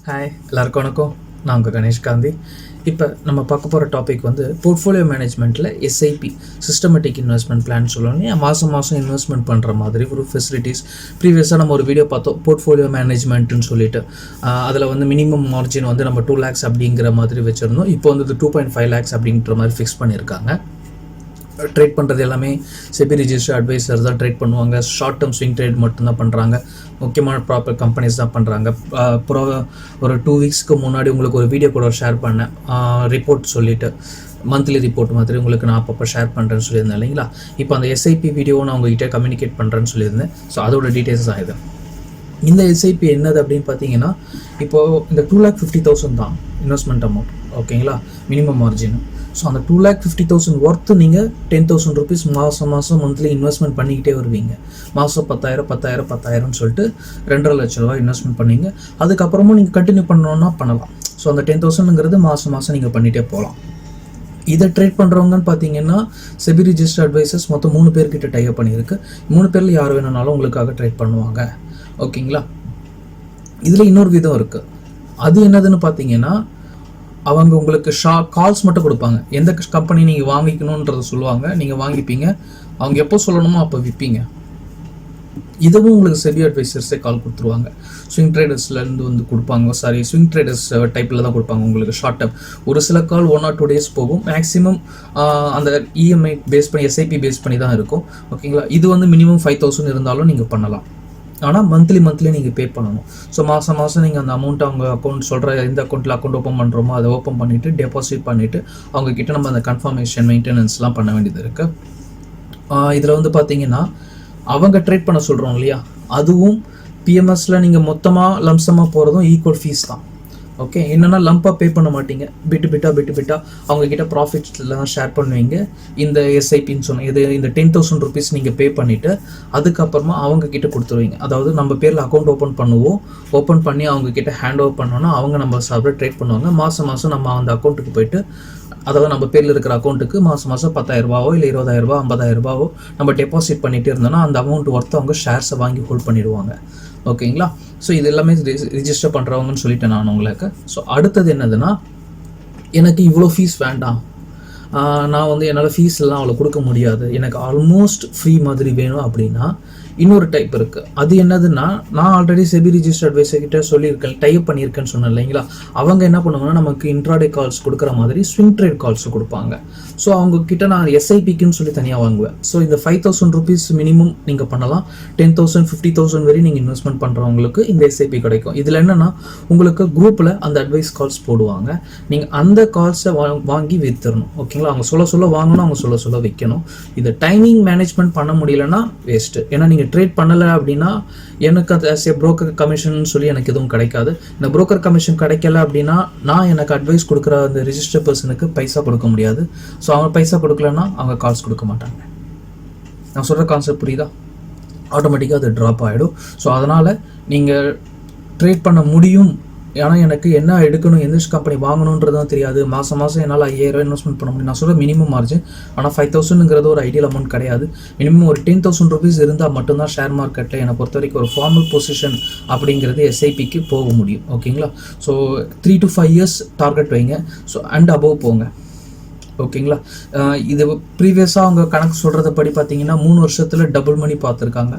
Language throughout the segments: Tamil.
ஹாய் எல்லாருக்கும் வணக்கம். நான் உங்கள் கணேஷ் காந்தி. இப்போ நம்ம பார்க்க போகிற டாபிக் வந்து போர்ட்ஃபோலியோ மேனேஜ்மெண்ட்டில் எஸ்ஐபி சிஸ்டமேட்டிக் இன்வெஸ்ட்மெண்ட் பிளான் சொல்லுவாங்க. மாதம் இன்வெஸ்ட்மெண்ட் பண்ணுற மாதிரி ஒரு ஃபெசிலிட்டிஸ். ப்ரீவியஸாக நம்ம ஒரு வீடியோ பார்த்தோம் போர்ட்ஃபோலியோ மேனேஜ்மெண்ட்டுன்னு சொல்லிட்டு. அதில் வந்து மினிமம் மார்ஜின் வந்து நம்ம 2 lakhs அப்படிங்கிற மாதிரி வச்சுருந்தோம். இப்போ வந்து 2.5 lakhs அப்படின்ற மாதிரி ஃபிக்ஸ் பண்ணியிருக்காங்க. ட்ரேட் பண்ணுறது எல்லாமே செபி ரிஜிஸ்டர் அட்வைசர் தான் ட்ரேட் பண்ணுவாங்க. ஷார்ட் டேர்ம் ஸ்விங் ட்ரேட் மட்டும்தான் பண்ணுறாங்க. முக்கியமான ப்ராப்பர் கம்பெனிஸ் தான் பண்ணுறாங்க. ஒரு 2 weeksக்கு முன்னாடி உங்களுக்கு ஒரு வீடியோ கூட ஷேர் பண்ணேன், ரிப்போர்ட் சொல்லிவிட்டு மந்த்லி ரிப்போர்ட் மாதிரி உங்களுக்கு நான் அப்பப்போ ஷேர் பண்ணுறேன்னு சொல்லியிருந்தேன் இல்லைங்களா. இப்போ அந்த எஸ்ஐபி வீடியோ நான் உங்ககிட்ட கம்யூனிகேட் பண்ணுறேன்னு சொல்லியிருந்தேன். ஸோ அதோட டீட்டெயில்ஸ் தான் இது. இந்த எஸ்ஐபி என்னது அப்படின்னு பார்த்தீங்கன்னா, இப்போது இந்த 2,50,000 தான் இன்வெஸ்ட்மெண்ட் அமௌண்ட், ஓகேங்களா, மினிமம் மார்ஜின். ஸோ அந்த 2,50,000 ஒர்த்து நீங்கள் 10,000 rupees மாதம் மந்த்லி இன்வெஸ்ட்மெண்ட் பண்ணிக்கிட்டே வருவீங்க. மாதம் 10,000 சொல்லிட்டு 2.5 லட்ச ரூபா இன்வெஸ்ட்மெண்ட் பண்ணீங்க. அதுக்கப்புறமும் நீங்கள் கண்டினியூ பண்ணணுன்னா பண்ணலாம். ஸோ அந்த 10,000ங்கிறது மாதம் நீங்கள் பண்ணிகிட்டே போகலாம். இதை ட்ரேட் பண்ணுறவங்கன்னு பார்த்தீங்கன்னா செபி ரிஜிஸ்டர் அட்வைசர்ஸ் மொத்தம் 3 பேர்கிட்ட டைப் பண்ணியிருக்கு. 3 பேரில் யார் வேணும்னாலும் உங்களுக்காக ட்ரேட் பண்ணுவாங்க, ஓகேங்களா. இதில் இன்னொரு விதம் இருக்குது. அது என்னதுன்னு பார்த்தீங்கன்னா, அவங்க உங்களுக்கு கால்ஸ் மட்டும் கொடுப்பாங்க. எந்த கம்பெனி நீங்கள் வாங்கிக்கணுன்றதை சொல்லுவாங்க, நீங்கள் வாங்கிப்பீங்க. அவங்க எப்போ சொல்லணுமோ அப்போ விற்பீங்க. இதுவும் உங்களுக்கு செபி அட்வைசர்ஸே கால் கொடுத்துருவாங்க. ஸ்விங் ட்ரேடர்ஸ்லேருந்து வந்து கொடுப்பாங்க. ஸ்விங் ட்ரேடர்ஸ் டைப்பில் தான் கொடுப்பாங்க உங்களுக்கு ஷார்ட் டேர்ம். ஒரு சில கால் 1 or 2 days போகும். மேக்ஸிமம் அந்த இஎம்ஐ பேஸ் பண்ணி எஸ்ஐபி பேஸ் பண்ணி தான் இருக்கும், ஓகேங்களா. இது வந்து மினிமம் 5,000 இருந்தாலும் நீங்கள் பண்ணலாம். ஆனால் மந்த்லி நீங்கள் பே பண்ணணும். ஸோ மாதம் நீங்கள் அந்த அமௌண்ட்டை அவங்க அக்கௌண்ட் சொல்கிற எந்த அக்கௌண்ட்டில் அக்கௌண்ட் ஓப்பன் பண்ணுறோமோ அதை ஓப்பன் பண்ணிவிட்டு டெபாசிட் பண்ணிவிட்டு அவங்கக்கிட்ட நம்ம அந்த கன்ஃபர்மேஷன் மெயின்டெனன்ஸ்லாம் பண்ண வேண்டியது இருக்குது. இதில் வந்து பார்த்தீங்கன்னா அவங்க ட்ரேட் பண்ண சொல்கிறோம் இல்லையா, அதுவும் பிஎம்எஸில் நீங்கள் மொத்தமாக லம்சமாக போகிறதும் ஈக்குவல் ஃபீஸ் தான். ஓகே, என்னென்னா லம்பாக பே பண்ண மாட்டீங்க, பிட்டு பிட்டாக அவங்கக்கிட்ட ப்ராஃபிட்ஸ்லாம் ஷேர் பண்ணுவீங்க. இந்த எஸ்ஐபின்னு சொன்ன இந்த 10,000 rupees நீங்கள் பே பண்ணிவிட்டு அதுக்கப்புறமா அவங்கக்கிட்ட கொடுத்துருவீங்க. அதாவது நம்ம பேரில் அக்கௌண்ட் ஓப்பன் பண்ணி அவங்கக்கிட்ட ஹேண்ட் ஓவர் பண்ணோன்னா அவங்க நம்ம சார்பில் ட்ரேட் பண்ணுவாங்க. மாதம் நம்ம அந்த அக்கௌண்ட்டுக்கு போய்ட்டு, அதாவது நம்ம பேரில் இருக்கிற அக்கௌண்ட்டுக்கு மாதம் 10,000 ரூபாவோ இல்லை 20,000 ரூபா 50,000 ரூபாவோ நம்ம டெபாசிட் பண்ணிகிட்டே இருந்தோன்னா அந்த அமௌண்ட் ஒர்த்து அவங்க ஷேர்ஸை வாங்கி ஹோல்ட் பண்ணிடுவாங்க, ஓகேங்களா. ஸோ இது எல்லாமே ரிஜிஸ்டர் பண்ணுறவங்கன்னு சொல்லிட்டேன் நான் உங்களுக்கு. ஸோ அடுத்தது என்னதுன்னா, எனக்கு இவ்வளோ ஃபீஸ் வேண்டாம், நான் வந்து என்னால் ஃபீஸ் எல்லாம் அவ்வளோ கொடுக்க முடியாது, எனக்கு ஆல்மோஸ்ட் ஃப்ரீ மாதிரி வேணும் அப்படின்னா இன்னொரு டைப் இருக்குது. அது என்னதுன்னா, நான் ஆல்ரெடி செபி ரிஜிஸ்டர் அட்வைசர் கிட்ட சொல்லியிருக்கேன், டைப் பண்ணியிருக்கேன்னு சொன்னேன் இல்லைங்களா. அவங்க என்ன பண்ணுவாங்கன்னா நமக்கு இன்ட்ராடே கால்ஸ் கொடுக்குற மாதிரி ஸ்விங் ட்ரேட் கால்ஸ் கொடுப்பாங்க. ஸோ அவங்கக்கிட்ட நான் எஸ்ஐபிக்குன்னு சொல்லி தனியாக வாங்குவேன். ஸோ இந்த 5,000 rupees மினிமம் நீங்கள் பண்ணலாம். 10,000 50,000 வரையும் நீங்கள் இன்வெஸ்ட்மெண்ட் பண்ணுறவங்களுக்கு இந்த எஸ்ஐபி கிடைக்கும். இதில் என்னென்னா உங்களுக்கு குரூப்பில் அந்த அட்வைஸ் கால்ஸ் போடுவாங்க. நீங்கள் அந்த கால்ஸை வாங்கி விற்றுறணும், ஓகேங்களா. அவங்க சொல்ல வாங்கணும், அவங்க சொல்ல விற்கணும். இந்த டைமிங் மேனேஜ்மெண்ட் பண்ண முடியலன்னா வேஸ்ட்டு. ஏன்னா நீங்கள் ட்ரேட் பண்ணலை அப்படின்னா எனக்கு அது புரோக்கர் கமிஷன் சொல்லி எனக்கு எதுவும் கிடைக்காது. இந்த புரோக்கர் கமிஷன் கிடைக்கல அப்படின்னா நான் எனக்கு அட்வைஸ் கொடுக்குற அந்த ரிஜிஸ்டர் பர்சனுக்கு பைசா கொடுக்க முடியாது. ஸோ அவங்க பைசா கொடுக்கலன்னா அவங்க கால்ஸ் கொடுக்க மாட்டாங்க. நான் சொல்கிற கான்செப்ட் புரியுதா? ஆட்டோமேட்டிக்காக அது ட்ராப் ஆகிடும். ஸோ அதனால் நீங்கள் ட்ரேட் பண்ண முடியும். ஆனால் எனக்கு என்ன எடுக்கணும், எந்த கம்பெனி வாங்கணுன்றதும் தெரியாது. மாதம் என்னால் 5,000 இன்வெஸ்ட்மெண்ட் பண்ண முடியும். நான் சொல்கிற மினிமம் மார்ஜின். ஆனால் 5,000ங்கிறது ஒரு ஐடியல் அமௌண்ட் கிடையாது. மினிமம் ஒரு 10,000 rupees இருந்தால் மட்டும்தான் ஷேர் மார்க்கெட்டில் என்னை பொறுத்த வரைக்கும் ஒரு ஃபார்மல் பொசிஷன் அப்படிங்கிறது எஸ்ஐபிக்கு போக முடியும், ஓகேங்களா. ஸோ 3 to 5 years டார்கெட் வைங்க. ஸோ அண்ட் அபவ் போங்க, ஓகேங்களா. இது ப்ரீவியஸாக அவங்க கணக்கு சொல்கிறத படி பார்த்தீங்கன்னா 3 வருஷத்தில் டபுள் மணி பார்த்துருக்காங்க,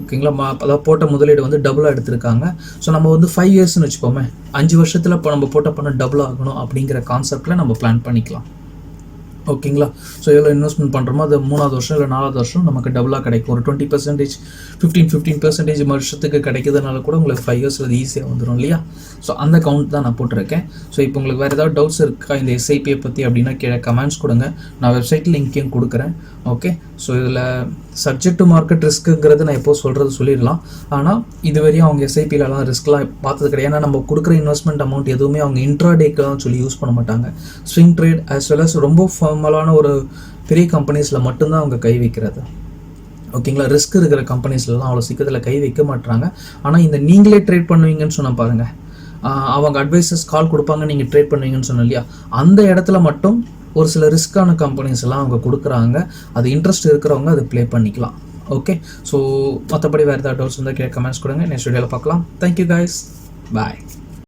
ஓகேங்களா. அதாவது போட்ட முதலீடு வந்து டபுளாக எடுத்திருக்காங்க. ஸோ நம்ம வந்து 5 yearsன்னு வச்சுப்போமே, 5 வருஷத்தில் இப்போ நம்ம போட்ட பணம் டபுள் ஆகணும் அப்படிங்கிற கான்செப்டில் நம்ம பிளான் பண்ணிக்கலாம், ஓகேங்களா. ஸோ எவ்வளோ இன்வெஸ்ட்மெண்ட் பண்ணுறோமோ அது 3ஆவது வருஷம் இல்லை 4ஆவது வருஷம் நமக்கு டபுளாக கிடைக்கும். ஒரு 20% 15% வருஷத்துக்கு கிடைக்கிறதுனால கூட உங்களுக்கு 5 years அது ஈஸியாக வந்துடும் இல்லையா. ஸோ அந்த கவுண்ட் தான் நான் போட்டிருக்கேன். ஸோ இப்போ உங்களுக்கு வேறு ஏதாவது டவுட்ஸ் இருக்கா இந்த எஸ்ஐபியை பற்றி அப்படின்னா கீழே கமெண்ட்ஸ் கொடுங்க. நான் வெப்சைட் லிங்க்கையும் கொடுக்குறேன், ஓகே. ஸோ இதில் சப்ஜெக்ட் டு மார்க்கெட் ரிஸ்க்குங்கிறது நான் எப்போ சொல்லிடலாம். ஆனால் இதுவரையும் அவங்க எஸ்ஐபிலலாம் ரிஸ்க்லாம் பார்த்தது கிடையாது. ஏன்னா நம்ம கொடுக்குற இன்வெஸ்ட்மெண்ட் அமௌண்ட் எதுவுமே அவங்க இன்ட்ராடேக்கெலாம் சொல்லி யூஸ் பண்ண மாட்டாங்க. Swing trade as well as ரொம்ப ஃபார்மலான ஒரு பெரிய கம்பெனிஸில் மட்டும்தான் அவங்க கை வைக்கிறது, ஓகேங்களா. ரிஸ்க் இருக்கிற கம்பெனிஸ்லாம் அவ்வளோ சீக்கிரத்தில் கை வைக்க மாட்டாங்க. ஆனால் இந்த நீங்களே ட்ரேட் பண்ணுவீங்கன்னு சொன்ன பாருங்கள், அவங்க அட்வைசர்ஸ் கால் கொடுப்பாங்க, நீங்கள் ட்ரேட் பண்ணுவீங்கன்னு சொன்னோம் இல்லையா, அந்த இடத்துல மட்டும் ஒரு சில ரிஸ்க்கான கம்பெனிஸ் எல்லாம் அவங்க கொடுக்குறாங்க. அது இன்ட்ரெஸ்ட் இருக்கிறவங்க அதை ப்ளே பண்ணிக்கலாம், ஓகே. ஸோ மற்றபடி வேறு ஏதாவது டவுட்ஸ் இருந்தால் கமெண்ட்ஸ் கொடுங்க. நெக்ஸ்ட் வீடியோவில் பார்க்கலாம். தேங்க்யூ கைஸ், பாய்.